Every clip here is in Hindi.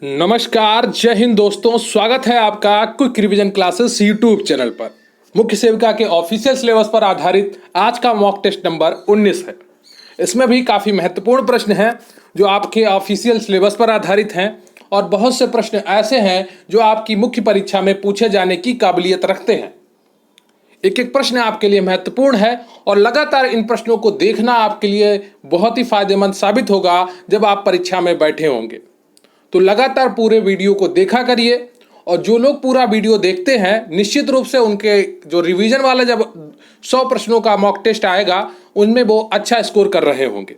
नमस्कार, जय हिंद दोस्तों। स्वागत है आपका quick revision classes YouTube channel पर। मुख्य सेविका के ऑफिशियल सिलेबस पर आधारित आज का मॉक टेस्ट नंबर 19 है। इसमें भी काफ़ी महत्वपूर्ण प्रश्न हैं जो आपके ऑफिशियल सिलेबस पर आधारित हैं और बहुत से प्रश्न ऐसे हैं जो आपकी मुख्य परीक्षा में पूछे जाने की काबिलियत रखते हैं। एक एक प्रश्न आपके लिए महत्वपूर्ण है और लगातार इन प्रश्नों को देखना आपके लिए बहुत ही फायदेमंद साबित होगा जब आप परीक्षा में बैठे होंगे। तो लगातार पूरे वीडियो को देखा करिए और जो लोग पूरा वीडियो देखते हैं निश्चित रूप से उनके जो रिवीजन वाला जब 100 प्रश्नों का मॉक टेस्ट आएगा उनमें वो अच्छा स्कोर कर रहे होंगे।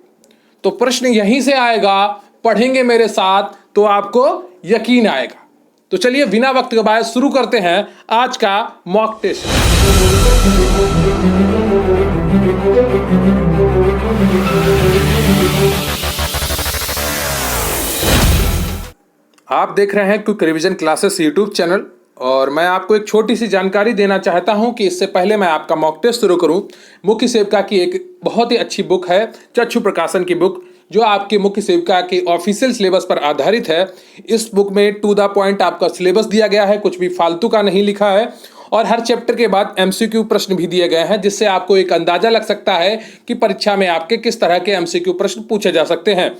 तो प्रश्न यहीं से आएगा, पढ़ेंगे मेरे साथ तो आपको यकीन आएगा। तो चलिए बिना वक्त गवाए शुरू करते हैं आज का मॉक टेस्ट। आप देख रहे हैं quick revision classes YouTube channel और मैं आपको एक छोटी सी जानकारी देना चाहता हूं कि इससे पहले मैं आपका मॉक टेस्ट शुरू करूं। मुख्य सेविका की एक बहुत ही अच्छी बुक है, चक्षु प्रकाशन की बुक, जो आपके मुख्य सेविका के ऑफिशियल सिलेबस पर आधारित है। इस बुक में टू द पॉइंट आपका सिलेबस दिया गया है, कुछ भी फालतू का नहीं लिखा है और हर चैप्टर के बाद एमसीक्यू प्रश्न भी दिए गए हैं, जिससे आपको एक अंदाजा लग सकता है कि परीक्षा में आपके किस तरह के एमसीक्यू प्रश्न पूछे जा सकते हैं।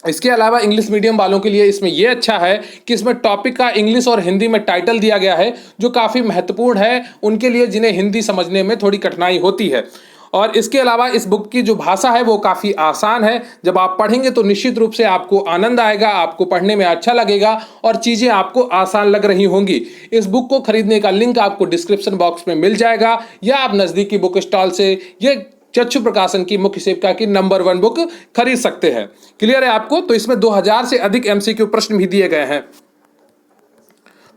इसके अलावा इंग्लिश मीडियम वालों के लिए इसमें यह अच्छा है कि इसमें टॉपिक का इंग्लिश और हिंदी में टाइटल दिया गया है, जो काफ़ी महत्वपूर्ण है उनके लिए जिन्हें हिंदी समझने में थोड़ी कठिनाई होती है। और इसके अलावा इस बुक की जो भाषा है वो काफ़ी आसान है। जब आप पढ़ेंगे तो निश्चित रूप से आपको आनंद आएगा, आपको पढ़ने में अच्छा लगेगा और चीज़ें आपको आसान लग रही होंगी। इस बुक को खरीदने का लिंक आपको डिस्क्रिप्शन बॉक्स में मिल जाएगा या आप नज़दीकी बुक स्टॉल से ये चक्षु प्रकाशन की मुख्य सेविका की नंबर 1 बुक खरीद सकते हैं। क्लियर है आपको? तो इसमें 2000 से अधिक एमसीक्यू प्रश्न भी दिए गए हैं।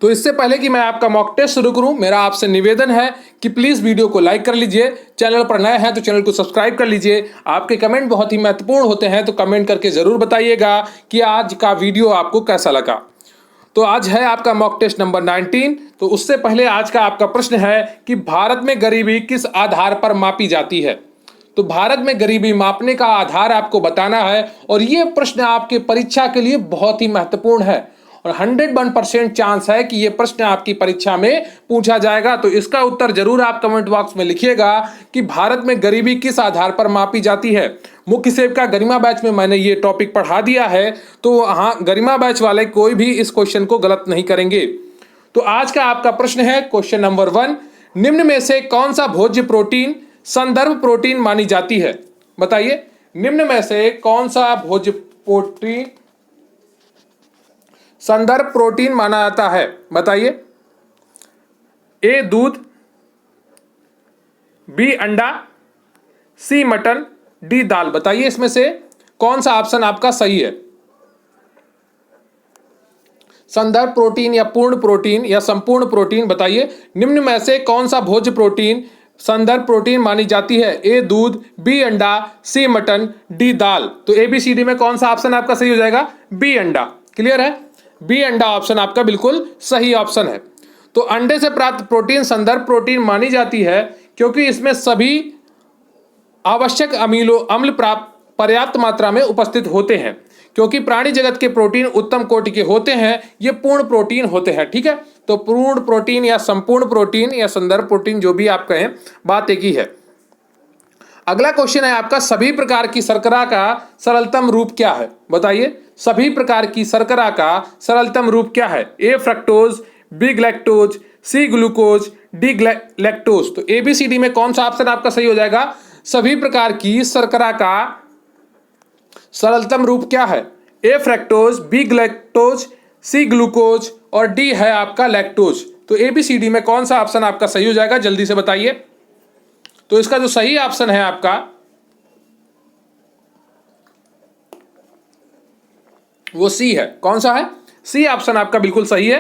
तो इससे पहले कि मैं आपका मॉक टेस्ट शुरू करूं, मेरा आपसे निवेदन है कि प्लीज वीडियो को लाइक कर लीजिए। चैनल पर नए हैं तो चैनल को सब्सक्राइब कर लीजिए। आपके कमेंट बहुत ही महत्वपूर्ण होते हैं, तो कमेंट करके जरूर बताइएगा कि आज का वीडियो आपको कैसा लगा। तो आज है आपका मॉक टेस्ट नंबर 19। तो उससे पहले आज का आपका प्रश्न है कि भारत में गरीबी किस आधार पर मापी जाती है। तो भारत में गरीबी मापने का आधार आपको बताना है और यह प्रश्न आपके परीक्षा के लिए बहुत ही महत्वपूर्ण है और 101% चांस है कि यह प्रश्न आपकी परीक्षा में पूछा जाएगा। तो इसका उत्तर जरूर आप कमेंट बॉक्स में लिखिएगा कि भारत में गरीबी किस आधार पर मापी जाती है। मुख्य सेविका गरिमा बैच में मैंने ये टॉपिक पढ़ा दिया है, तो हाँ, गरिमा बैच वाले कोई भी इस क्वेश्चन को गलत नहीं करेंगे। तो आज का आपका प्रश्न है क्वेश्चन नंबर 1, निम्न में से कौन सा भोज्य प्रोटीन संदर्भ प्रोटीन मानी जाती है। बताइए, निम्न में से कौन सा भोज्य प्रोटीन संदर्भ प्रोटीन माना जाता है। बताइए, ए दूध, बी अंडा, सी मटन, डी दाल। बताइए इसमें से कौन सा ऑप्शन आपका सही है। संदर्भ प्रोटीन या पूर्ण प्रोटीन या संपूर्ण प्रोटीन, बताइए निम्न में से कौन सा भोज्य प्रोटीन संदर्भ प्रोटीन मानी जाती है। ए दूध, बी अंडा, सी मटन, डी दाल। तो ABCD में कौन सा ऑप्शन आपका सही हो जाएगा। बी अंडा। क्लियर है, बी अंडा ऑप्शन आपका बिल्कुल सही ऑप्शन है। तो अंडे से प्राप्त प्रोटीन संदर्भ प्रोटीन मानी जाती है क्योंकि इसमें सभी आवश्यक अमीनो अम्ल पर्याप्त मात्रा में उपस्थित होते हैं। क्योंकि प्राणी जगत के प्रोटीन उत्तम कोटि के होते हैं, ये पूर्ण प्रोटीन होते हैं। ठीक है, तो पूर्ण प्रोटीन या संपूर्ण प्रोटीन या संदर्भ प्रोटीन जो भी आप कहें, बात एक ही है। अगला क्वेश्चन है आपका, सभी प्रकार की शर्करा का सरलतम रूप क्या है। बताइए, सभी प्रकार की शर्करा का सरलतम रूप क्या है। A fructose, B galactose, C glucose, D lactose. तो ABCD में कौन सा ऑप्शन आपका सही हो जाएगा। सभी प्रकार की शर्करा का सरलतम रूप क्या है। A fructose, B galactose, C glucose और डी है आपका लैक्टोज। तो ABCD में कौन सा ऑप्शन आपका सही हो जाएगा, जल्दी से बताइए। तो इसका जो सही ऑप्शन है आपका वो सी है। कौन सा है, सी ऑप्शन आपका बिल्कुल सही है।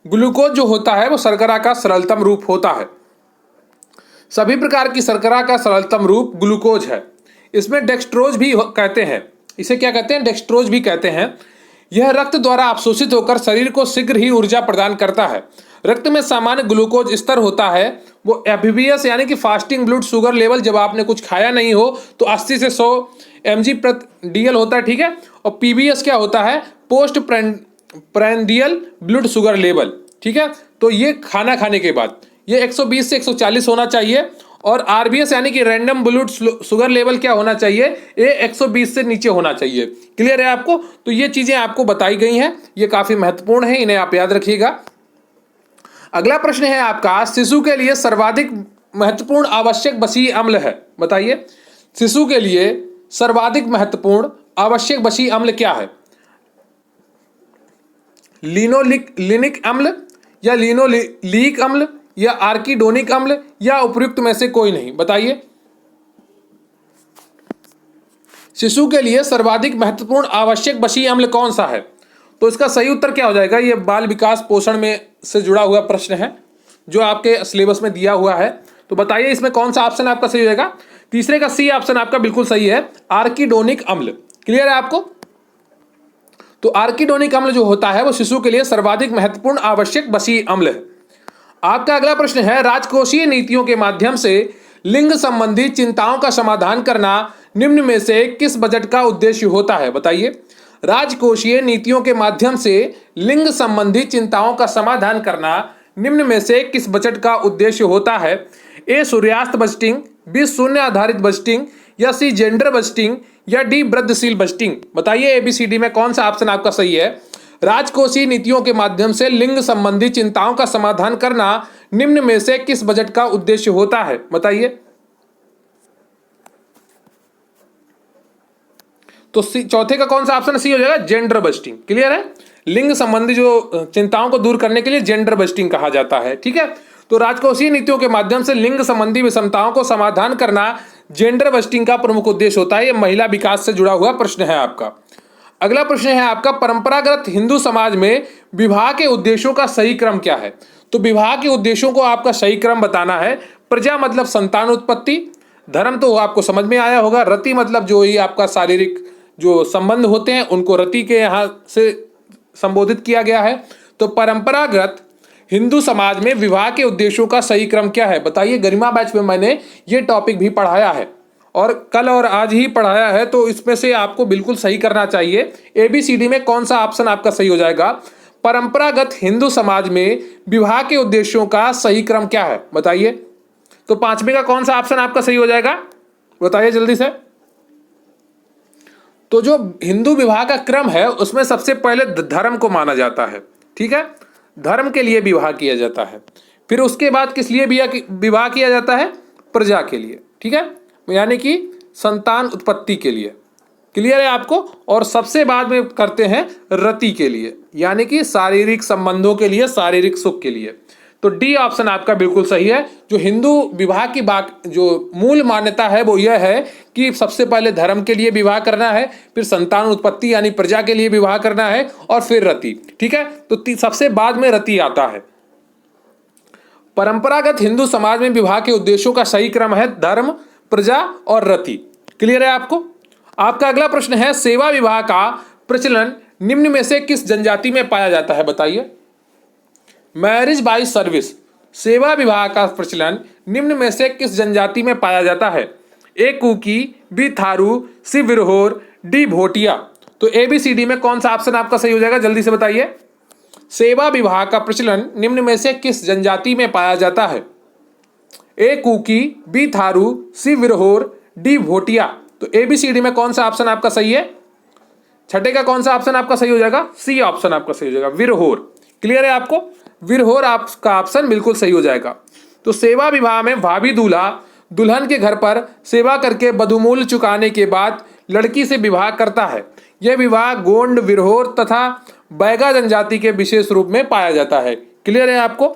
ग्लूकोज जो होता है वो शर्करा का सरलतम रूप होता है। सभी प्रकार की शर्करा का सरलतम रूप ग्लूकोज है। इसमें डेक्सट्रोज भी कहते हैं, इसे क्या कहते हैं, डेक्सट्रोज भी कहते हैं। यह रक्त द्वारा अवशोषित होकर शरीर को शीघ्र ही ऊर्जा प्रदान करता है। रक्त में सामान्य ग्लूकोज स्तर होता है वो FBS यानी कि फास्टिंग ब्लड शुगर लेवल, जब आपने कुछ खाया नहीं हो तो 80 से 100 mg/dl होता है। ठीक है, और PBS क्या होता है, पोस्ट प्रायंदियल ब्लड शुगर लेवल, ठीक है। तो ये खाना खाने के बाद ये 120 से 140 होना चाहिए, और आरबीएस यानी कि रैंडम ब्लड शुगर लेवल क्या होना चाहिए, ये 120 से नीचे होना चाहिए। क्लियर है आपको? तो ये चीजें आपको बताई गई हैं, ये काफी महत्वपूर्ण है, इन्हें आप याद रखिएगा। अगला प्रश्न है आपका, शिशु के लिए सर्वाधिक महत्वपूर्ण आवश्यक बसीय अम्ल है, बताइए। शिशु के लिए सर्वाधिक महत्वपूर्ण आवश्यक बसीय अम्ल क्या है? लिनोलिक अम्ल, या लिनोलीक अम्ल, या आर्किडोनिक अम्ल, या उपयुक्त में से कोई नहीं, बताइए। शिशु के लिए सर्वाधिक महत्वपूर्ण आवश्यक बसीय अम्ल कौन सा है? तो इसका सही उत्तर क्या हो जाएगा? ये बाल विकास पोषण में से जुड़ा हुआ प्रश्न है जो आपके सिलेबस में दिया हुआ है। तो बताइए इसमें कौन सा ऑप्शन आपका सही हो जाएगा? तीसरे का सी ऑप्शन आपका बिल्कुल सही है, आर्किडोनिक अम्ल। क्लियर है आपको? तो आर्किडोनिक अम्ल जो होता है वो शिशु के लिए सर्वाधिक महत्वपूर्ण आवश्यक बसीय अम्ल है। आपका अगला प्रश्न है, राजकोषीय नीतियों के माध्यम से लिंग संबंधी चिंताओं का समाधान करना निम्न में से किस बजट का उद्देश्य होता है? बताइए। राजकोषीय नीतियों के माध्यम से लिंग संबंधी चिंताओं का समाधान करना निम्न में से किस बजट का उद्देश्य होता है? ए सूर्यास्त बजटिंग, बी शून्य आधारित बजटिंग, या सी जेंडर बजटिंग, या डी वृद्धिशील बजटिंग। बताइए एबीसीडी में कौन सा ऑप्शन आपका सही है? राजकोषीय नीतियों के माध्यम से लिंग संबंधी चिंताओं का समाधान करना निम्न में से किस बजट का उद्देश्य होता है? बताइए। तो चौथे का कौन सा ऑप्शन सी हो जाएगा? Gender bursting. क्लियर है? लिंग संबंधी जो चिंताओं को दूर करने के लिए जेंडर बस्टिंग कहा जाता है, ठीक है। तो राजकोषीय नीतियों के माध्यम से लिंग संबंधी विषमताओं को समाधान करना जेंडर बस्टिंग का प्रमुख उद्देश्य होता है। यह महिला विकास से जुड़ा हुआ प्रश्न है आपका। अगला प्रश्न है आपका, परंपरागत हिंदू समाज में विवाह के उद्देश्यों का सही क्रम क्या है? तो विवाह के उद्देश्यों को आपका सही क्रम बताना है। प्रजा मतलब संतान उत्पत्ति, धर्म तो आपको समझ में आया होगा, रति मतलब जो ही आपका शारीरिक जो संबंध होते हैं उनको रति के यहाँ से संबोधित किया गया है। तो परंपरागत हिंदू समाज में विवाह के उद्देश्यों का सही क्रम क्या है? बताइए। गरिमा बैच में मैंने ये टॉपिक भी पढ़ाया है, और कल और आज ही पढ़ाया है, तो इसमें से आपको बिल्कुल सही करना चाहिए। एबीसीडी में कौन सा ऑप्शन आपका सही हो जाएगा? परंपरागत हिंदू समाज में विवाह के उद्देश्यों का सही क्रम क्या है? बताइए। तो पांचवें का कौन सा ऑप्शन आपका सही हो जाएगा? बताइए जल्दी से। तो जो हिंदू विवाह का क्रम है उसमें सबसे पहले धर्म को माना जाता है, ठीक है। धर्म के लिए विवाह किया जाता है। फिर उसके बाद किस लिए विवाह किया जाता है? प्रजा के लिए, ठीक है, यानी कि संतान उत्पत्ति के लिए। क्लियर है आपको? और सबसे बाद में करते हैं रति के लिए, यानी कि शारीरिक संबंधों के लिए, शारीरिक सुख के लिए। तो डी ऑप्शन आपका बिल्कुल सही है। जो हिंदू विवाह की जो मूल मान्यता है वो यह है कि सबसे पहले धर्म के लिए विवाह करना है, फिर संतान उत्पत्ति यानी प्रजा के लिए विवाह करना है, और फिर रति, ठीक है। तो सबसे बाद में रति आता है। परंपरागत हिंदू समाज में विवाह के उद्देश्यों का सही क्रम है धर्म, प्रजा और रति। क्लियर है आपको? आपका अगला प्रश्न है, सेवा विवाह का प्रचलन निम्न में से किस जनजाति में पाया जाता है? बताइए। मैरिज बाय सर्विस, सेवा विवाह का प्रचलन निम्न में से किस जनजाति में पाया जाता है? ए कुकी, बी थारू, सी विरहोर, डी भोटिया। तो एबीसीडी में कौन सा ऑप्शन आपका सही हो जाएगा? जल्दी से बताइए। सेवा विवाह का प्रचलन निम्न में से किस जनजाति में पाया जाता है? ए कुकी, बी थारू, सी विरहोर, डी भोटिया। तो एबीसीडी में कौन सा ऑप्शन आपका सही है? छठे का कौन सा ऑप्शन आपका सही हो जाएगा? सी ऑप्शन आपका सही हो जाएगा, विरहोर। क्लियर है आपको? विरहोर आपका ऑप्शन बिल्कुल सही हो जाएगा। तो सेवा विवाह में भाभी दूल्हा दुल्हन के घर पर सेवा करके बधुमूल्य चुकाने के बाद लड़की से विवाह करता है। यह विवाह गोंड, विरहोर तथा बैगा जनजाति के विशेष रूप में पाया जाता है। क्लियर है आपको?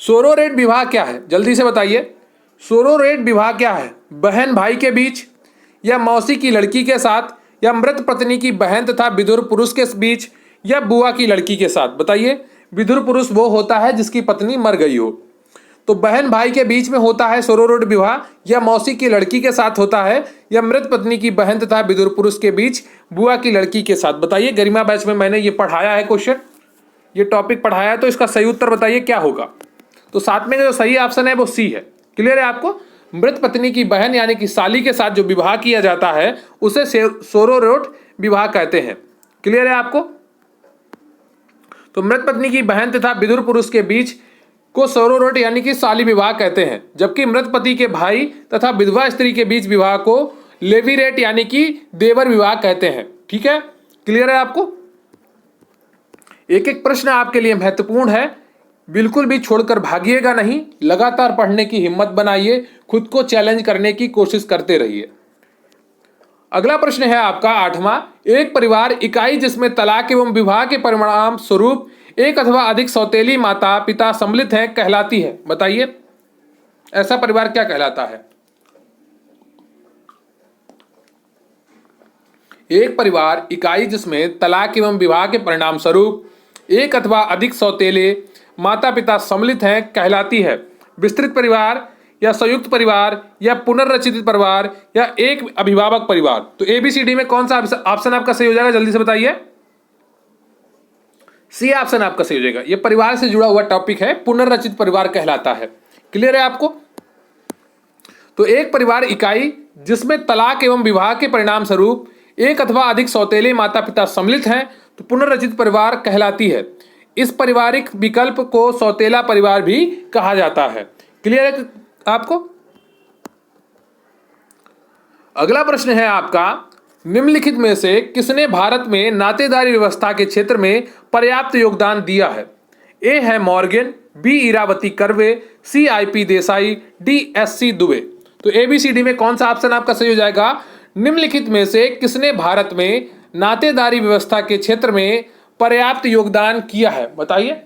सोरोरेट विवाह क्या है? जल्दी से बताइए। सोरोरेट विवाह क्या है? बहन भाई के बीच, या मौसी की लड़की के साथ, या मृत पत्नी की बहन तथा विधुर पुरुष के बीच, या बुआ की लड़की के साथ। बताइए। विधुर पुरुष वो होता है जिसकी पत्नी मर गई हो। तो बहन भाई के बीच में होता है सोरोरेट विवाह, या मौसी की लड़की के साथ होता है, या मृत पत्नी की बहन तथा विधुर पुरुष के बीच बुआ की लड़की के साथ। बताइए। गरिमा बैच में मैंने ये पढ़ाया है क्वेश्चन, ये टॉपिक पढ़ाया है, तो इसका सही उत्तर बताइए क्या होगा? तो साथ में जो सही ऑप्शन है वो सी है। क्लियर है आपको? मृत पत्नी की बहन यानी कि साली के साथ जो विवाह किया जाता है उसे सोरोरेट विवाह कहते हैं। क्लियर है आपको? तो मृत पत्नी की बहन तथा विधुर पुरुष के बीच को सरोरट यानी कि शाली विवाह कहते हैं, जबकि मृत पति के भाई तथा विधवा स्त्री के बीच विवाह को लेवीरेट यानी कि देवर विवाह कहते हैं। ठीक है, क्लियर है आपको? एक एक प्रश्न आपके लिए महत्वपूर्ण है, बिल्कुल भी छोड़कर भागिएगा नहीं, लगातार पढ़ने की हिम्मत बनाइए, खुद को चैलेंज करने की कोशिश करते रहिए। अगला प्रश्न है आपका 8वां, एक परिवार इकाई जिसमें तलाक एवं विवाह के परिणाम स्वरूप एक अथवा अधिक सौतेली माता पिता सम्मिलित हैं कहलाती है। बताइए ऐसा परिवार क्या कहलाता है? एक परिवार इकाई जिसमें तलाक एवं विवाह के परिणाम स्वरूप एक अथवा अधिक सौतेले माता पिता सम्मिलित हैं कहलाती है। विस्तृत परिवार या संयुक्त परिवार या पुनर्रचित परिवार या एक अभिभावक परिवार। तो ABCD में कौन सा ऑप्शन आपका सही हो जाएगा, जल्दी से बताइए। सी ऑप्शन आपका सही हो जाएगा। यह परिवार से जुड़ा हुआ टॉपिक है, पुनर्रचित परिवार कहलाता है। क्लियर है आपको? तो एक परिवार इकाई जिसमें तलाक एवं विवाह के परिणाम स्वरूप एक अथवा अधिक सौतेले माता पिता सम्मिलित हैं तो पुनर्रचित परिवार कहलाती है। इस पारिवारिक विकल्प को सौतेला परिवार भी कहा जाता है। क्लियर है आपको? अगला प्रश्न है आपका, निम्नलिखित में से किसने भारत में नातेदारी व्यवस्था के क्षेत्र में पर्याप्त योगदान दिया है? ए है मॉर्गन, बी इरावती कर्वे, सी IP Desai, D SC Dubey. तो ABCD में कौन सा ऑप्शन आपका सही हो जाएगा? निम्नलिखित में से किसने भारत में नातेदारी व्यवस्था के क्षेत्र में पर्याप्त योगदान किया है? बताइए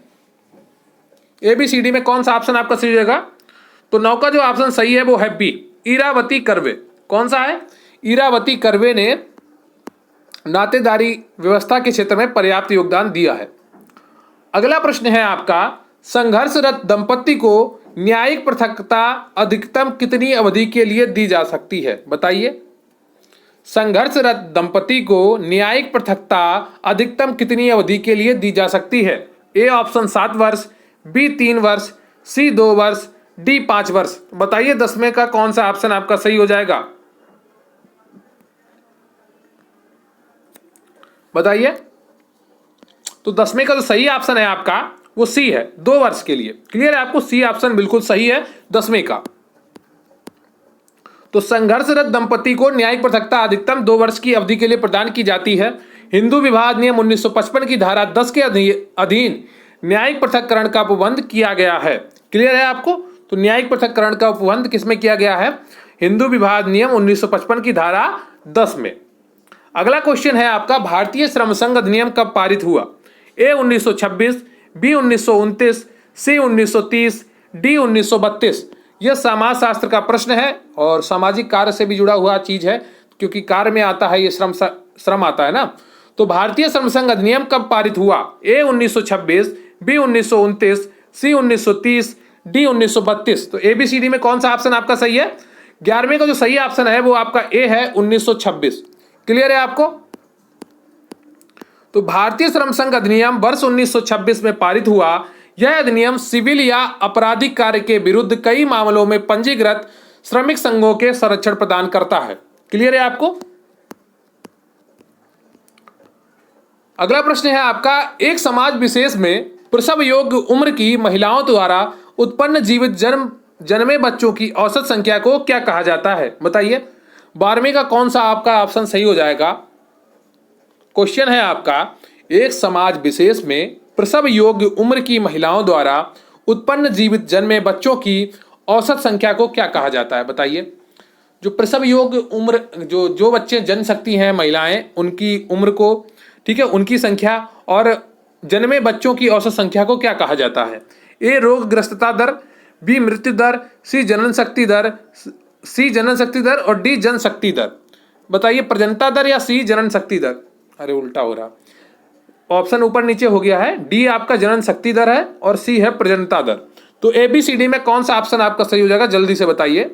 ABCD में कौन सा ऑप्शन आपका सही हो जाएगा? तो 9 का जो ऑप्शन सही है वो है बी, इरावती कर्वे। कौन सा है? इरावती कर्वे ने नातेदारी व्यवस्था के क्षेत्र में पर्याप्त योगदान दिया है। अगला प्रश्न है आपका, संघर्षरत दंपति को न्यायिक पृथकता अधिकतम कितनी अवधि के लिए दी जा सकती है? बताइए संघर्षरत दंपति को न्यायिक पृथकता अधिकतम कितनी अवधि के लिए दी जा सकती है? ए ऑप्शन 7 वर्ष, बी 3 वर्ष, सी 2 वर्ष, डी 5 वर्ष। बताइए 10वें का कौन सा ऑप्शन आपका सही हो जाएगा? बताइए। तो 10वें का जो सही ऑप्शन है आपका वो सी है, 2 वर्ष के लिए। क्लियर है आपको? सी ऑप्शन बिल्कुल सही है 10वें का। तो संघर्षरत दंपति को न्यायिक पृथकता अधिकतम 2 वर्ष की अवधि के लिए प्रदान की जाती है। हिंदू विवाह अधिनियम 1955 की धारा 10 के अधीन न्यायिक पृथक्करण का उपबंध किया गया है। क्लियर है आपको? तो न्यायिक पृथक्करण का उपबंध किसमें किया गया है? हिंदू विवाह अधिनियम 1955 की धारा 10 में। अगला क्वेश्चन है आपका, भारतीय श्रम संघ अधिनियम कब पारित हुआ? ए 1926, बी 1929, सी 1930, डी 1932। यह समाज शास्त्र का प्रश्न है और सामाजिक कार्य से भी जुड़ा हुआ चीज है, क्योंकि कार्य में आता है ये श्रम आता है ना। तो भारतीय श्रम संघ अधिनियम कब पारित हुआ? ए 1926, बी 1929, सी 1930, डी 1932। तो ABCD में कौन सा ऑप्शन आपका सही है? 11वें का जो सही ऑप्शन है वो आपका ए है 1926। क्लियर है आपको? तो भारतीय श्रम संघ अधिनियम वर्ष 1926 में पारित हुआ। यह अधिनियम सिविल या आपराधिक कार्य के विरुद्ध कई मामलों में पंजीकृत श्रमिक संघों के संरक्षण प्रदान करता है। क्लियर है आपको? अगला प्रश्न है आपका, एक समाज विशेष में प्रसव योग्य उम्र की महिलाओं द्वारा उत्पन्न जीवित जन्मे बच्चों की औसत संख्या को क्या कहा जाता है? बताइए 12वें का कौन सा आपका ऑप्शन सही हो जाएगा? क्वेश्चन है आपका, एक समाज विशेष में प्रसव योग्य उम्र की महिलाओं द्वारा उत्पन्न जीवित जन्मे बच्चों की औसत संख्या को क्या कहा जाता है? बताइए जो प्रसव योग्य उम्र जो बच्चे जन्म सकती हैं महिलाएं, उनकी उम्र को, ठीक है, उनकी संख्या और जन्मे बच्चों की औसत संख्या को क्या कहा जाता है? ए रोगग्रस्तता दर, बी मृत्यु दर, सी जनन शक्ति दर और डी जनशक्ति दर। बताइए प्रजनता दर या सी जनन शक्ति दर? अरे उल्टा हो रहा, ऑप्शन ऊपर नीचे हो गया है। डी आपका जनन शक्ति दर है और सी है प्रजनता दर। तो ABCD में कौन सा ऑप्शन आपका सही हो जाएगा? जल्दी से बताइए।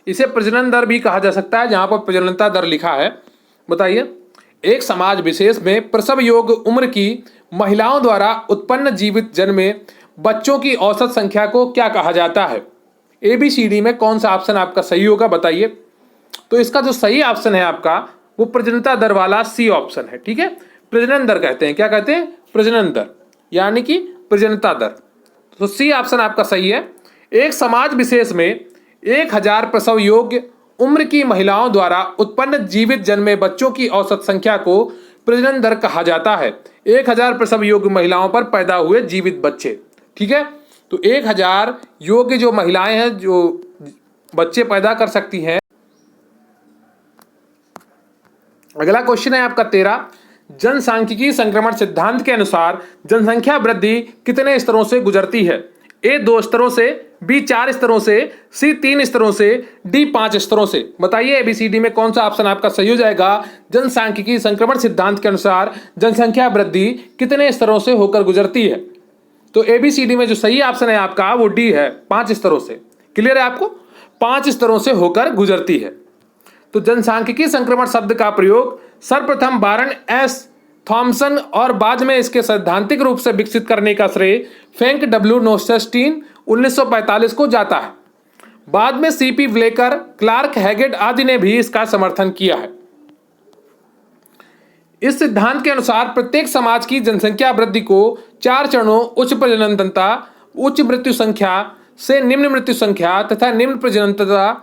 इसे प्रजनन दर भी कहा जा सकता है, जहां पर प्रजनता दर लिखा है। बताइए एक समाज विशेष में प्रसव योग्य उम्र की महिलाओं द्वारा उत्पन्न जीवित जन्मे बच्चों की औसत संख्या को क्या कहा जाता है? ABCD में कौन सा ऑप्शन आपका सही होगा? बताइए तो इसका जो सही ऑप्शन है आपका वो प्रजननता दर वाला सी ऑप्शन है। ठीक है, प्रजनन दर कहते हैं, क्या कहते हैं, प्रजनन दर, यानी कि प्रजननता दर। तो सी ऑप्शन आपका सही है। एक समाज विशेष में 1000 प्रसव योग्य उम्र की महिलाओं द्वारा उत्पन्न जीवित जन्मे बच्चों की औसत संख्या को प्रजनन दर कहा जाता है। 1000 प्रसव योग्य महिलाओं पर पैदा हुए जीवित बच्चे। ठीक है, तो 1000 योग्य जो महिलाएं हैं जो बच्चे पैदा कर सकती हैं। अगला क्वेश्चन है आपका 13, जनसांख्यिकी संक्रमण सिद्धांत के अनुसार जनसंख्या वृद्धि कितने स्तरों से गुजरती है? ए 2 स्तरों से, बी 4 स्तरों से, सी 3 स्तरों से, डी 5 स्तरों से। बताइए एबीसीडी में कौन सा ऑप्शन आपका सही हो जाएगा? जनसांख्यिकी संक्रमण सिद्धांत के अनुसार जनसंख्या वृद्धि कितने स्तरों से होकर गुजरती है? तो एबीसीडी में जो सही ऑप्शन है आपका वो डी है, 5 स्तरों से। क्लियर है आपको? 5 स्तरों से होकर गुजरती है। तो जनसांख्यिकी संक्रमण शब्द का प्रयोग सर्वप्रथम बारन एस थॉमसन और बाद में इसके सैद्धांतिक रूप से विकसित करने का श्रेय फ्रैंक डब्ल्यू नोस्टेन 1945 को जाता है। बाद में सीपी व्लेकर, क्लार्क हैगेट आदि ने भी इसका समर्थन किया है। इस सिद्धांत के अनुसार प्रत्येक समाज की जनसंख्या वृद्धि को 4 चरणों उच्च प्रजननता, उच्च मृत्यु संख्या से निम्न मृत्यु संख्या तथा निम्न प्रजननता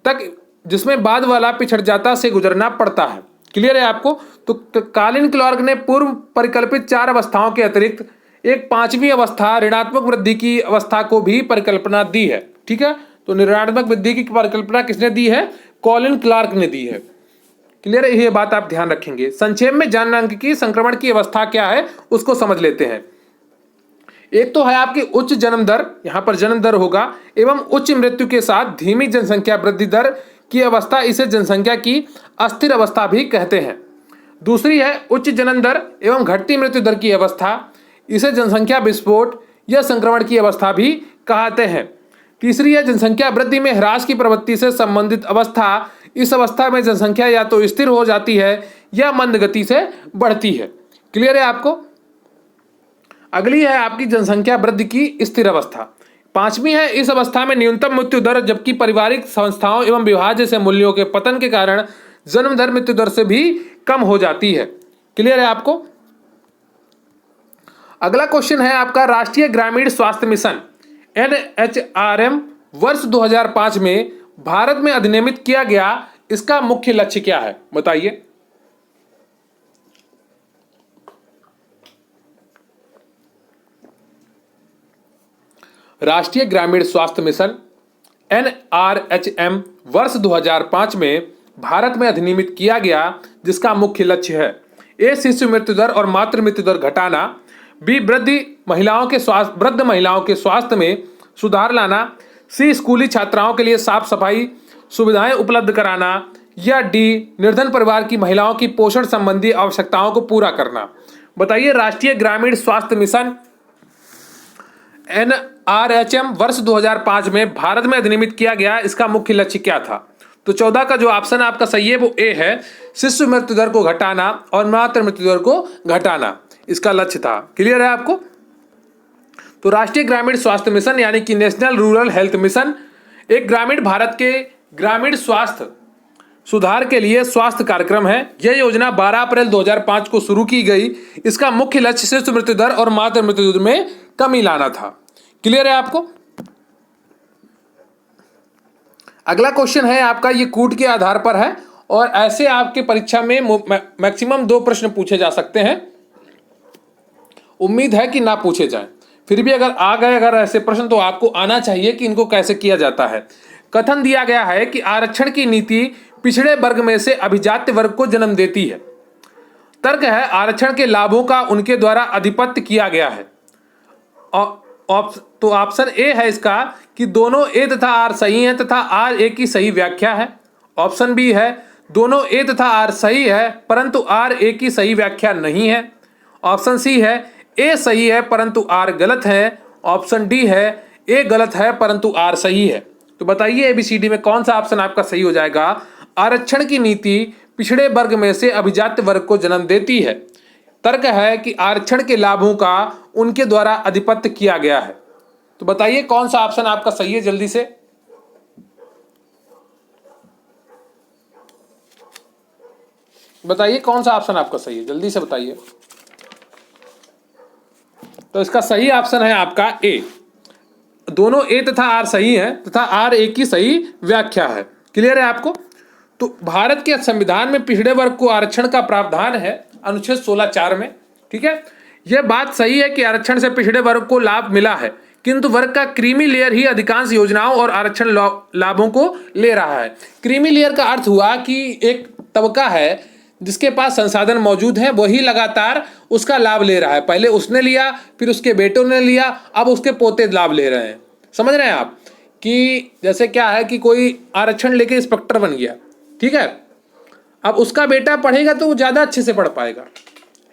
तक, जिसमें बाद वाला पिछड़ जाता से गुजरना पड़ता है। क्लियर है आपको? तो कालिन क्लार्क ने पूर्व परिकल्पित 4 अवस्थाओं के अतिरिक्त एक 5वीं अवस्था ऋणात्मक वृद्धि की अवस्था को भी परिकल्पना दी है। ठीक है, तो ऋणात्मक वृद्धि की परिकल्पना किसने दी है? कॉलिन क्लार्क ने दी है। क्लियर है, ये बात आप ध्यान रखेंगे। संक्षेप में जनसांख्यिकी संक्रमण की अवस्था क्या है उसको समझ लेते हैं। एक तो है आपकी उच्च जन्म दर, यहां पर जन्म दर होगा, एवं उच्च मृत्यु के साथ धीमी जनसंख्या वृद्धि दर की अवस्था, इसे जनसंख्या की अस्थिर अवस्था भी कहते हैं। दूसरी है उच्च जन्म दर एवं घटती मृत्यु दर की अवस्था, इसे जनसंख्या विस्फोट या संक्रमण की अवस्था भी कहते हैं। तीसरी है जनसंख्या वृद्धि में ह्रास की प्रवृत्ति से संबंधित अवस्था, इस अवस्था में जनसंख्या या तो स्थिर हो जाती है या मंद गति से बढ़ती है। क्लियर है आपको? अगली है आपकी जनसंख्या वृद्धि की स्थिर अवस्था। 5वीं है इस अवस्था में न्यूनतम मृत्यु दर, जबकि पारिवारिक संस्थाओं एवं विवाह जैसे मूल्यों के पतन के कारण जन्म दर मृत्यु दर से भी कम हो जाती है। क्लियर है आपको? अगला क्वेश्चन है आपका राष्ट्रीय ग्रामीण स्वास्थ्य मिशन NHRM वर्ष 2005 में भारत में अधिनियमित किया गया, इसका मुख्य लक्ष्य क्या है? बताइए। राष्ट्रीय ग्रामीण स्वास्थ्य मिशन NRHM वर्ष 2005 में भारत में अधिनियमित किया गया, जिसका मुख्य लक्ष्य है ए शिशु मृत्यु दर और मातृ मृत्यु दर घटाना, बी वृद्ध महिलाओं के स्वास्थ्य में सुधार लाना, सी स्कूली छात्राओं के लिए साफ सफाई सुविधाएं उपलब्ध कराना, या डी निर्धन परिवार की महिलाओं की पोषण संबंधी आवश्यकताओं को पूरा करना। बताइए राष्ट्रीय ग्रामीण स्वास्थ्य मिशन NRHM वर्ष 2005 में भारत में अधिनियमित किया गया, इसका मुख्य लक्ष्य क्या था? तो 14 का जो ऑप्शन आपका सही है वो ए है, शिशु मृत्यु दर को घटाना और मातृ मृत्यु दर को घटाना, इसका लक्ष्य था। क्लियर है आपको? तो राष्ट्रीय ग्रामीण स्वास्थ्य मिशन यानी कि नेशनल रूरल हेल्थ मिशन एक ग्रामीण भारत के ग्रामीण स्वास्थ्य सुधार के लिए स्वास्थ्य कार्यक्रम है। यह योजना 12 अप्रैल 2005 को शुरू की गई। इसका मुख्य लक्ष्य शिशु मृत्यु दर और मातृ मृत्यु दर में कमी लाना था। क्लियर है आपको? अगला क्वेश्चन है आपका, ये कूट के आधार पर है और ऐसे आपके परीक्षा में मैक्सिमम 2 प्रश्न पूछे जा सकते हैं। उम्मीद है कि ना पूछे जाएं, फिर भी अगर आ गए अगर ऐसे प्रश्न तो आपको आना चाहिए कि इनको कैसे किया जाता है। कथन दिया गया है कि आरक्षण की नीति पिछड़े वर्ग में से अभिजात्य वर्ग को जन्म देती है। तर्क है आरक्षण के लाभों का उनके द्वारा आधिपत्य किया गया है। तो ऑप्शन ए है इसका कि दोनों ए तथा आर सही हैं तथा आर ए की सही व्याख्या है। ऑप्शन बी है दोनों ए तथा आर सही है परंतु आर ए की सही व्याख्या नहीं है। ऑप्शन सी है ए सही है परंतु आर गलत है। ऑप्शन डी है ए गलत है परंतु आर सही है। तो बताइए एबीसीडी में कौन सा ऑप्शन आपका सही हो जाएगा? आरक्षण की नीति पिछड़े वर्ग में से अभिजात्य वर्ग को जन्म देती है। तर्क है कि आरक्षण के लाभों का उनके द्वारा आधिपत्य किया गया है। तो बताइए कौन सा ऑप्शन आपका सही है जल्दी से। बताइए कौन सा ऑप्शन आपका सही है, जल्दी से बताइए। तो इसका सही ऑप्शन है आपका ए। दोनों ए तथा आर सही है तथा आर ए की सही व्याख्या है। क्लियर है आपको? तो भारत के संविधान में पिछड़े वर्ग को आरक्षण का प्रावधान है अनुच्छेद 16(4) में। ठीक है, यह बात सही है कि आरक्षण से पिछड़े वर्ग को लाभ मिला है, किंतु वर्ग का क्रीमी लेयर ही अधिकांश योजनाओं और आरक्षण लाभों को ले रहा है। क्रीमी लेयर का अर्थ हुआ कि एक तबका है जिसके पास संसाधन मौजूद है, वही लगातार उसका लाभ ले रहा है। पहले उसने लिया, फिर उसके बेटों ने लिया, अब उसके पोते लाभ ले रहे हैं। समझ रहे हैं आप कि जैसे क्या है कि कोई आरक्षण लेके इंस्पेक्टर बन गया, ठीक है, अब उसका बेटा पढ़ेगा तो वो ज़्यादा अच्छे से पढ़ पाएगा,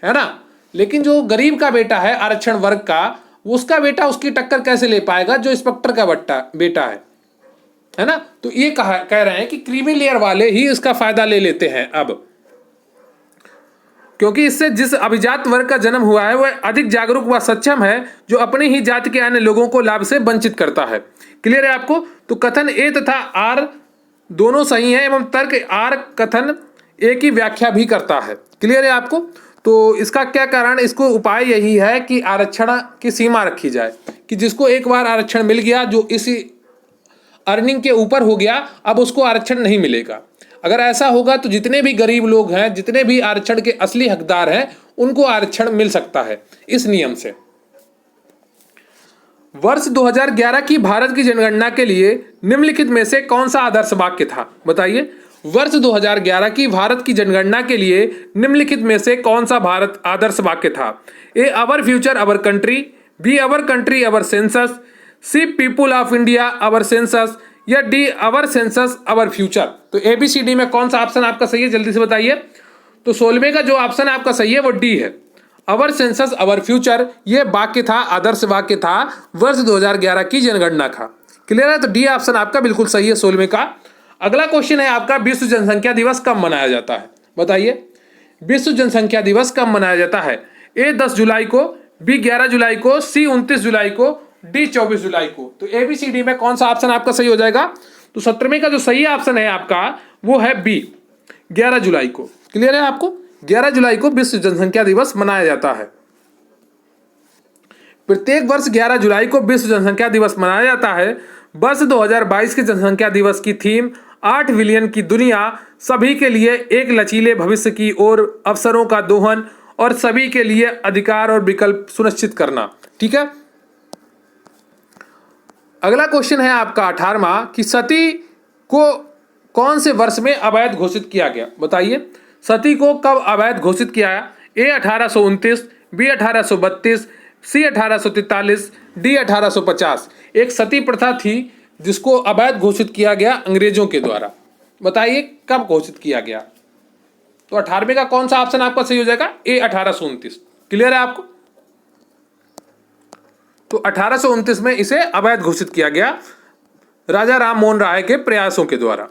है ना। लेकिन जो गरीब का बेटा है आरक्षण वर्ग का, उसका बेटा उसकी टक्कर कैसे ले पाएगा जो इंस्पेक्टर का बेटा है ना। तो ये कह रहे हैं कि क्रीमी लेयर वाले ही इसका फायदा ले लेते हैं अब, क्योंकि इससे जिस अभिजात वर्ग का जन्म हुआ है वह अधिक जागरूक व सक्षम है, जो अपनी ही जाति के अन्य लोगों को लाभ से वंचित करता है। क्लियर है आपको? तो कथन ए तथा आर दोनों सही हैं एवं तर्क आर कथन ए की व्याख्या भी करता है। क्लियर है आपको? तो इसका क्या कारण, इसको उपाय यही है कि आरक्षण की सीमा रखी जाए कि जिसको एक बार आरक्षण मिल गया, जो इसी अर्निंग के ऊपर हो गया, अब उसको आरक्षण नहीं मिलेगा। अगर ऐसा होगा तो जितने भी गरीब लोग हैं, जितने भी आरक्षण के असली हकदार हैं, उनको आरक्षण मिल सकता है इस नियम से। वर्ष 2011 की भारत की जनगणना के लिए निम्नलिखित में से कौन सा आदर्श वाक्य था? बताइए। वर्ष 2011 की भारत की जनगणना के लिए निम्नलिखित में से कौन सा भारत आदर्श वाक्य था? A our future our country, B our country our census, C people of India our census, या D our census our future. तो ABCD में कौन सा ऑप्शन आपका सही है, जल्दी से बताइए। तो 16वें का जो ऑप्शन आपका सही है वो डी है, अवर सेंसस अवर फ्यूचर। ये वाक्य था, आदर्श वाक्य था वर्ष 2011 की जनगणना का। क्लियर है? तो डी ऑप्शन आपका बिल्कुल सही है 16वें का। अगला क्वेश्चन है आपका, विश्व जनसंख्या दिवस कब मनाया जाता है? बताइए, विश्व जनसंख्या दिवस कब मनाया जाता है? ए 10 जुलाई को, बी 11 जुलाई को, सी 29 जुलाई को, डी 24 जुलाई को। तो ABCD में कौन सा ऑप्शन आपका सही हो जाएगा? तो 17वें का जो सही ऑप्शन है आपका वो है बी, 11 जुलाई को। क्लियर है आपको? 11 जुलाई को विश्व जनसंख्या दिवस मनाया जाता है। प्रत्येक वर्ष 11 जुलाई को विश्व जनसंख्या दिवस मनाया जाता है। वर्ष 2022 के जनसंख्या दिवस की थीम 8 बिलियन की दुनिया, सभी के लिए एक लचीले भविष्य की ओर, अवसरों का दोहन और सभी के लिए अधिकार और विकल्प सुनिश्चित करना। ठीक है, अगला क्वेश्चन है आपका 18वां कि सती को कौन से वर्ष में अवैध घोषित किया गया? बताइए, सती को कब अवैध घोषित किया गया? ए 1829, बी 1832, सी 1843, डी 1850। एक सती प्रथा थी जिसको अवैध घोषित किया गया अंग्रेजों के द्वारा। बताइए कब घोषित किया गया? तो 18वें का कौन सा ऑप्शन आपका सही हो जाएगा? ए 1829। क्लियर है आपको? तो 1829 में इसे अवैध घोषित किया गया राजा राम मोहन राय के प्रयासों के द्वारा।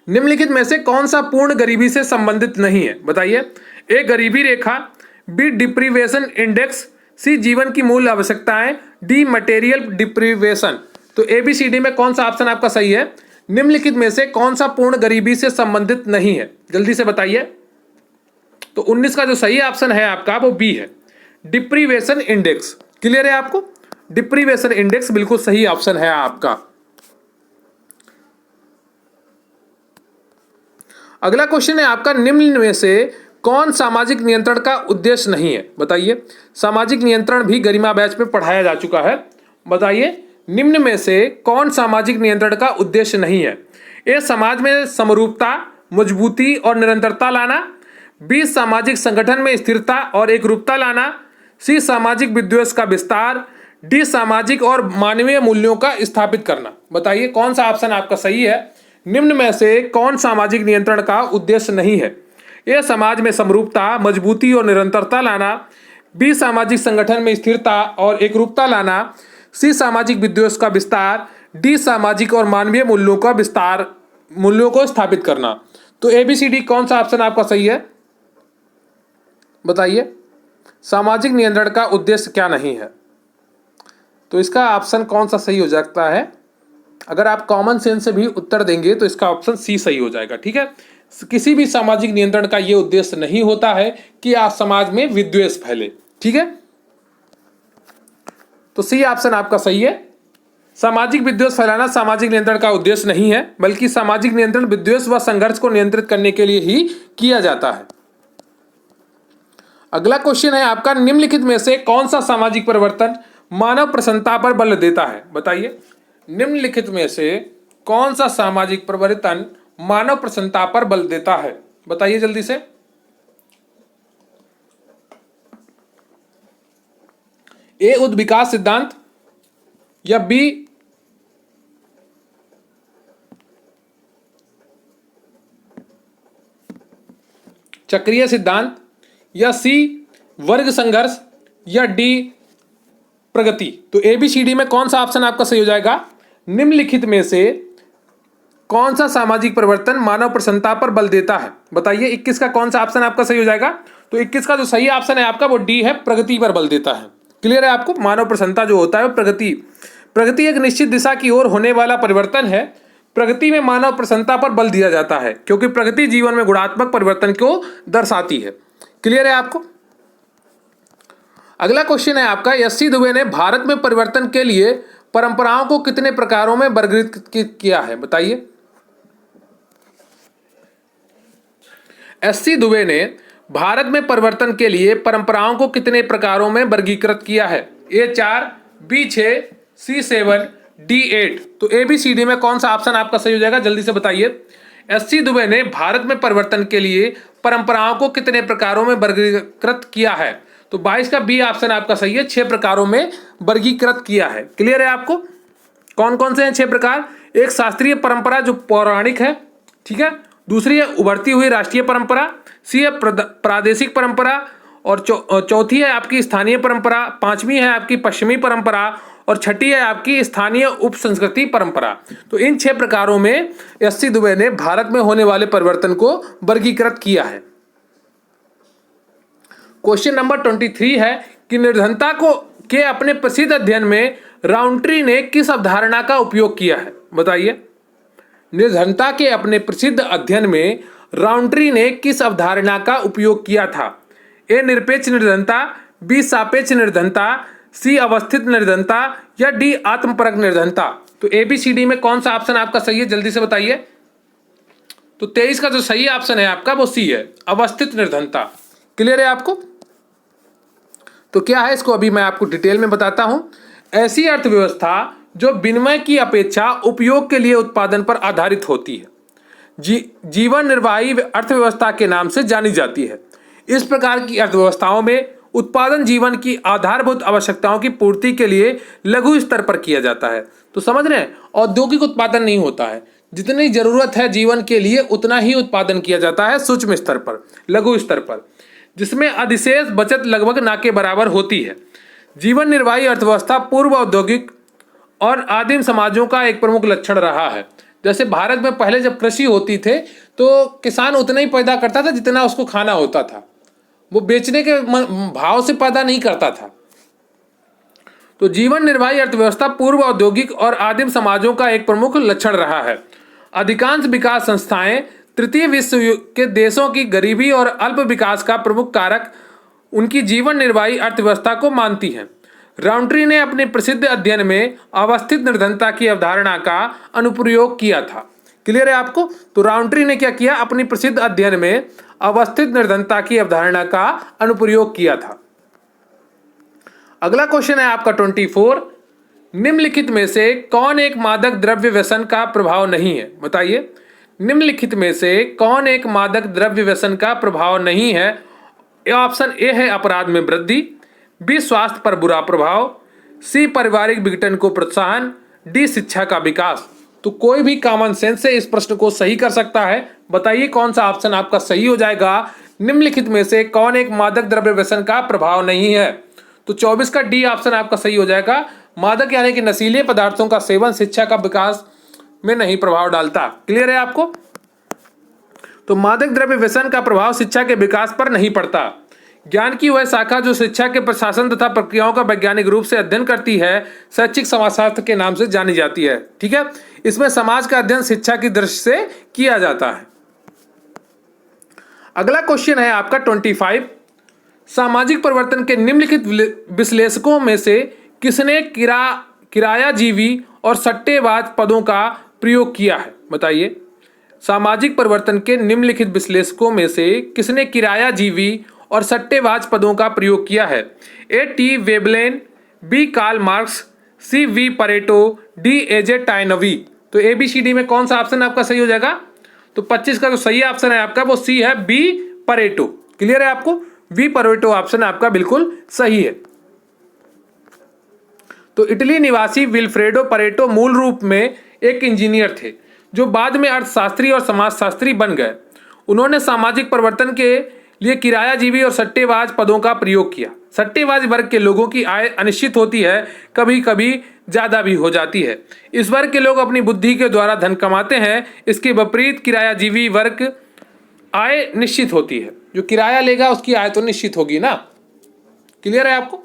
निम्नलिखित में से कौन सा पूर्ण गरीबी से संबंधित नहीं है? बताइए। ए गरीबी रेखा, बी डिप्रीवेशन इंडेक्स, सी जीवन की मूल आवश्यकताएं, डी मटेरियल डिप्रीवेशन। तो ABCD में कौन सा ऑप्शन आपका सही है? निम्नलिखित में से कौन सा पूर्ण गरीबी से संबंधित नहीं है? जल्दी से बताइए। तो 19 का जो सही ऑप्शन है आपका वो बी है, डिप्रीवेशन इंडेक्स। क्लियर है आपको? डिप्रीवेशन इंडेक्स बिल्कुल सही ऑप्शन है आपका। अगला क्वेश्चन है आपका, निम्न में से कौन सामाजिक नियंत्रण का उद्देश्य नहीं है? बताइए। सामाजिक नियंत्रण भी गरिमा बैच में पढ़ाया जा चुका है। बताइए, निम्न में से कौन सामाजिक नियंत्रण का उद्देश्य नहीं है? ए समाज में समरूपता, मजबूती और निरंतरता लाना, बी सामाजिक संगठन में स्थिरता और एकरूपता लाना, सी सामाजिक विद्वेष का विस्तार, डी सामाजिक और मानवीय मूल्यों का स्थापित करना। बताइए कौन सा ऑप्शन आपका सही है? निम्न में से कौन सामाजिक नियंत्रण का उद्देश्य नहीं है? ए समाज में समरूपता, मजबूती और निरंतरता लाना, बी सामाजिक संगठन में स्थिरता और एकरूपता लाना, सी सामाजिक विद्वेष का विस्तार, डी सामाजिक और मानवीय मूल्यों को स्थापित करना। तो ABCD कौन सा ऑप्शन आपका सही है? बताइए, सामाजिक नियंत्रण का उद्देश्य क्या नहीं है? तो इसका ऑप्शन कौन सा सही हो सकता है? अगर आप कॉमन सेंस से भी उत्तर देंगे तो इसका ऑप्शन सी सही हो जाएगा। ठीक है, किसी भी सामाजिक नियंत्रण का ये उद्देश्य नहीं होता है कि आज समाज में विद्वेष फैले। ठीक है, तो सी ऑप्शन आपका सही है। सामाजिक विद्वेष फैलाना सामाजिक नियंत्रण का उद्देश्य नहीं है, बल्कि सामाजिक नियंत्रण विद्वेष व संघर्ष को नियंत्रित करने के लिए ही किया जाता है। अगला क्वेश्चन है आपका, निम्नलिखित में से कौन सा सामाजिक परिवर्तन मानव प्रसन्नता पर बल देता है? बताइए, निम्नलिखित में से कौन सा सामाजिक परिवर्तन मानव प्रसन्नता पर बल देता है? बताइए जल्दी से। ए उद्विकास सिद्धांत, या बी चक्रीय सिद्धांत, या सी वर्ग संघर्ष, या डी प्रगति। तो ABCD में कौन सा ऑप्शन आपका सही हो जाएगा? निम्नलिखित में से कौन सा सामाजिक परिवर्तन मानव प्रसन्नता पर बल देता है? बताइए 21 का कौन सा ऑप्शन आपका सही हो जाएगा? तो 21 का जो सही ऑप्शन है आपका वो डी है, प्रगति पर बल देता है। क्लियर है आपको? मानव प्रसन्नता जो होता है वो प्रगति एक निश्चित दिशा की ओर होने वाला परिवर्तन है। प्रगति में मानव प्रसन्नता पर बल दिया जाता है क्योंकि प्रगति जीवन में गुणात्मक परिवर्तन को दर्शाती है। क्लियर है आपको? अगला क्वेश्चन है आपका, एससी दुबे ने भारत में परिवर्तन के लिए परंपराओं को कितने प्रकारों में वर्गीकृत किया है? बताइए। एससी दुबे ने भारत में परिवर्तन के लिए परंपराओं को कितने प्रकारों में वर्गीकृत किया है? A4, B6, C7, D8। तो ABCD में कौन सा ऑप्शन आपका सही हो जाएगा? जल्दी से बताइए। एससी दुबे ने भारत में परिवर्तन के लिए परंपराओं को कितने प्रकारों में वर्गीकृत किया है? तो 22 का बी ऑप्शन आपका सही है, 6 प्रकारों में वर्गीकृत किया है। क्लियर है आपको? कौन कौन से हैं 6 प्रकार? एक शास्त्रीय परंपरा जो पौराणिक है, ठीक है। दूसरी है उभरती हुई राष्ट्रीय परंपरा, सी है प्रादेशिक परंपरा, और चौथी है आपकी स्थानीय परंपरा, पांचवी है आपकी पश्चिमी परंपरा, और छठी है आपकी स्थानीय उप संस्कृति परंपरा। तो इन 6 प्रकारों में एससी दुबे ने भारत में होने वाले परिवर्तन को वर्गीकृत किया है। क्वेश्चन नंबर 23 है कि निर्धनता के अपने प्रसिद्ध अध्ययन में राउंट्री ने किस अवधारणा का उपयोग किया है? बताइए। निर्धनता के अपने प्रसिद्ध अध्ययन में राउंट्री ने किस अवधारणा का उपयोग किया था? ए निरपेक्ष निर्धनता, बी सापेक्ष निर्धनता, सी अवस्थित निर्धनता, या डी आत्मपरक निर्धनता। तो ABCD में कौन सा ऑप्शन आपका सही है? जल्दी से बताइए। तो 23 का जो सही ऑप्शन है आपका वो सी है, अवस्थित निर्धनता। क्लियर है आपको? तो क्या है इसको अभी मैं आपको डिटेल में बताता हूं। ऐसी अर्थव्यवस्था जो विनिमय की अपेक्षा उपयोग के लिए उत्पादन पर आधारित होती है, जीवन निर्वाही अर्थव्यवस्था के नाम से जानी जाती है। इस प्रकार की अर्थव्यवस्थाओं में उत्पादन जीवन की आधारभूत आवश्यकताओं की पूर्ति के लिए लघु स्तर पर किया जाता है। तो समझ रहे हैं, औद्योगिक उत्पादन नहीं होता है, जितनी जरूरत है जीवन के लिए उतना ही उत्पादन किया जाता है सूक्ष्म स्तर पर, लघु स्तर पर, जिसमें अधिशेष बचत लगभग ना के बराबर होती है। जीवन निर्वाही अर्थव्यवस्था पूर्व औद्योगिक और आदिम समाजों का एक प्रमुख लक्षण रहा है। जैसे भारत में पहले जब कृषि होती थे तो किसान उतना ही पैदा करता था जितना उसको खाना होता था, वो बेचने के भाव से पैदा नहीं करता था। तो जीवन निर्वाही अर्थव्यवस्था पूर्व औद्योगिक और आदिम समाजों का एक प्रमुख लक्षण रहा है। अधिकांश विकास संस्थाएं तृतीय विश्व के देशों की गरीबी और अल्प विकास का प्रमुख कारक उनकी जीवन निर्वाही अर्थव्यवस्था को मानती हैं। राउंट्री ने अपने प्रसिद्ध अध्ययन में अवस्थित निर्धनता की अवधारणा का अनुप्रयोग किया था। क्लियर है आपको? तो राउंट्री ने क्या किया? अपनी प्रसिद्ध अध्ययन में अवस्थित निर्धनता की अवधारणा का अनुप्रयोग किया था। अगला क्वेश्चन है आपका 24, निम्नलिखित में से कौन एक मादक द्रव्य व्यसन का प्रभाव नहीं है? बताइए। निम्नलिखित में से कौन एक मादक द्रव्य व्यसन का प्रभाव नहीं है? ऑप्शन ए है अपराध में वृद्धि, बी स्वास्थ्य पर बुरा प्रभाव, सी पारिवारिक विघटन को प्रोत्साहन, डी शिक्षा का विकास। तो कोई भी कॉमन सेंस से इस प्रश्न को सही कर सकता है। बताइए कौन सा ऑप्शन आपका सही हो जाएगा? निम्नलिखित में से कौन एक मादक द्रव्य व्यसन का प्रभाव नहीं है? तो 24 का डी ऑप्शन आपका सही हो जाएगा। मादक यानी कि नशीले पदार्थों का सेवन शिक्षा का विकास में नहीं प्रभाव डालता। क्लियर है आपको? तो मादक द्रव्य व्यसन का प्रभाव शिक्षा के विकास पर नहीं पड़ता। ज्ञान की वह शाखा जो शिक्षा के प्रशासन तथा प्रक्रियाओं का वैज्ञानिक रूप से अध्ययन करती है शैक्षिक समाजशास्त्र के नाम से जानी जाती है। ठीक है, इसमें समाज का अध्ययन शिक्षा की दृष्टि से किया जाता है। अगला क्वेश्चन है आपका 25। सामाजिक परिवर्तन के निम्नलिखित विश्लेषकों में से किसने किरायाजीवी और सट्टेबाज पदों का प्रयोग किया है? बताइए। सामाजिक परिवर्तन के निम्नलिखित विश्लेषकों में से किसने किरायाजीवी और सट्टेबाज पदों का प्रयोग किया है? A T Veblen, B Karl Marx, C V Pareto, D AJ Toynbee. तो ए बी सी डी में कौन सा ऑप्शन आपका सही हो जाएगा? तो 25 का जो सही ऑप्शन है आपका वो सी है, बी परेटो। क्लियर है आपको? बी परेटो ऑप्शन आपका बिल्कुल सही है। तो इटली निवासी विल्फ्रेडो परेटो मूल रूप में एक इंजीनियर थे जो बाद में अर्थशास्त्री और समाजशास्त्री बन गए। उन्होंने सामाजिक परिवर्तन के लिए किरायाजीवी और सट्टेबाज पदों का प्रयोग किया। सट्टेबाज वर्ग के लोगों की आय अनिश्चित होती है, कभी कभी ज़्यादा भी हो जाती है। इस वर्ग के लोग अपनी बुद्धि के द्वारा धन कमाते हैं। इसके विपरीत किरायाजीवी वर्ग आय निश्चित होती है। जो किराया लेगा उसकी आय तो निश्चित होगी ना। क्लियर है आपको?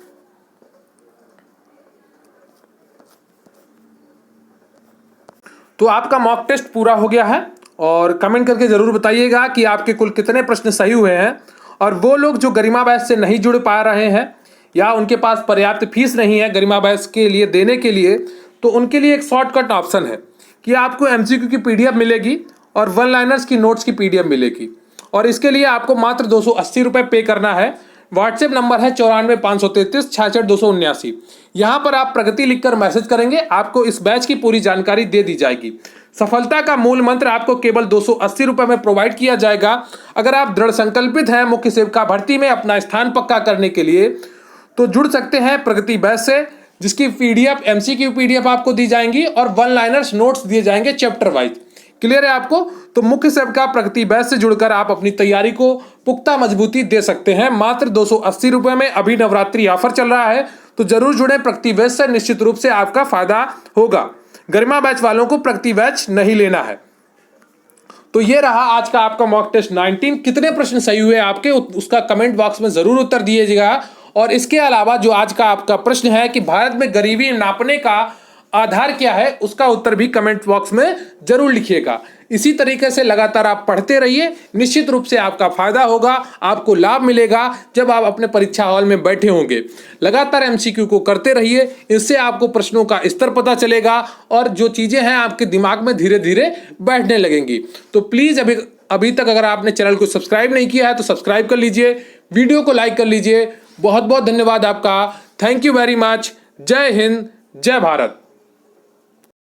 तो आपका मॉक टेस्ट पूरा हो गया है और कमेंट करके जरूर बताइएगा कि आपके कुल कितने प्रश्न सही हुए हैं। और वो लोग जो गरिमा बैच से नहीं जुड़ पा रहे हैं या उनके पास पर्याप्त फीस नहीं है गरिमा बैच के लिए देने के लिए, तो उनके लिए एक शॉर्टकट ऑप्शन है कि आपको एमसीक्यू की पीडीएफ मिलेगी और वन लाइनर्स की नोट्स की पीडीएफ मिलेगी। और इसके लिए आपको मात्र 280 रुपये पे करना है। व्हाट्सएप नंबर है 94 533 66 279। यहाँ पर आप प्रगति लिखकर मैसेज करेंगे, आपको इस बैच की पूरी जानकारी दे दी जाएगी। सफलता का मूल मंत्र आपको केवल 280 रुपये में प्रोवाइड किया जाएगा। अगर आप दृढ़ संकल्पित हैं मुख्य सेविका भर्ती में अपना स्थान पक्का करने के लिए, तो जुड़ सकते हैं प्रगति बैच से, जिसकी पीडीएफ एमसीक्यू पीडीएफ आपको दी जाएंगी और वन लाइनर्स नोट्स दिए जाएंगे चैप्टर वाइज। क्लियर है आपको? तो मुख्य सेविका प्रगति बैच से जुड़कर आप अपनी तैयारी को पुख्ता मजबूती दे सकते हैं मात्र 280 रुपये में। अभी नवरात्रि ऑफर चल रहा है, तो जरूर जुड़े प्रगति बैच से, निश्चित रूप से आपका फायदा होगा। गरिमा बैच वालों को प्रगति बैच नहीं लेना है। तो ये रहा आज का आपका मॉक टेस्ट 19। कितने प्रश्न सही हुए आपके उसका कमेंट बॉक्स में जरूर उत्तर दीजिएगा। और इसके अलावा जो आज का आपका प्रश्न है कि भारत में गरीबी नापने का आधार क्या है, उसका उत्तर भी कमेंट बॉक्स में जरूर लिखिएगा। इसी तरीके से लगातार आप पढ़ते रहिए, निश्चित रूप से आपका फायदा होगा, आपको लाभ मिलेगा जब आप अपने परीक्षा हॉल में बैठे होंगे। लगातार एमसीक्यू को करते रहिए, इससे आपको प्रश्नों का स्तर पता चलेगा और जो चीज़ें हैं आपके दिमाग में धीरे धीरे बैठने लगेंगी। तो प्लीज़ अभी तक अगर आपने चैनल को सब्सक्राइब नहीं किया है तो सब्सक्राइब कर लीजिए, वीडियो को लाइक कर लीजिए। बहुत बहुत धन्यवाद आपका। Thank you very much. जय हिंद, जय भारत।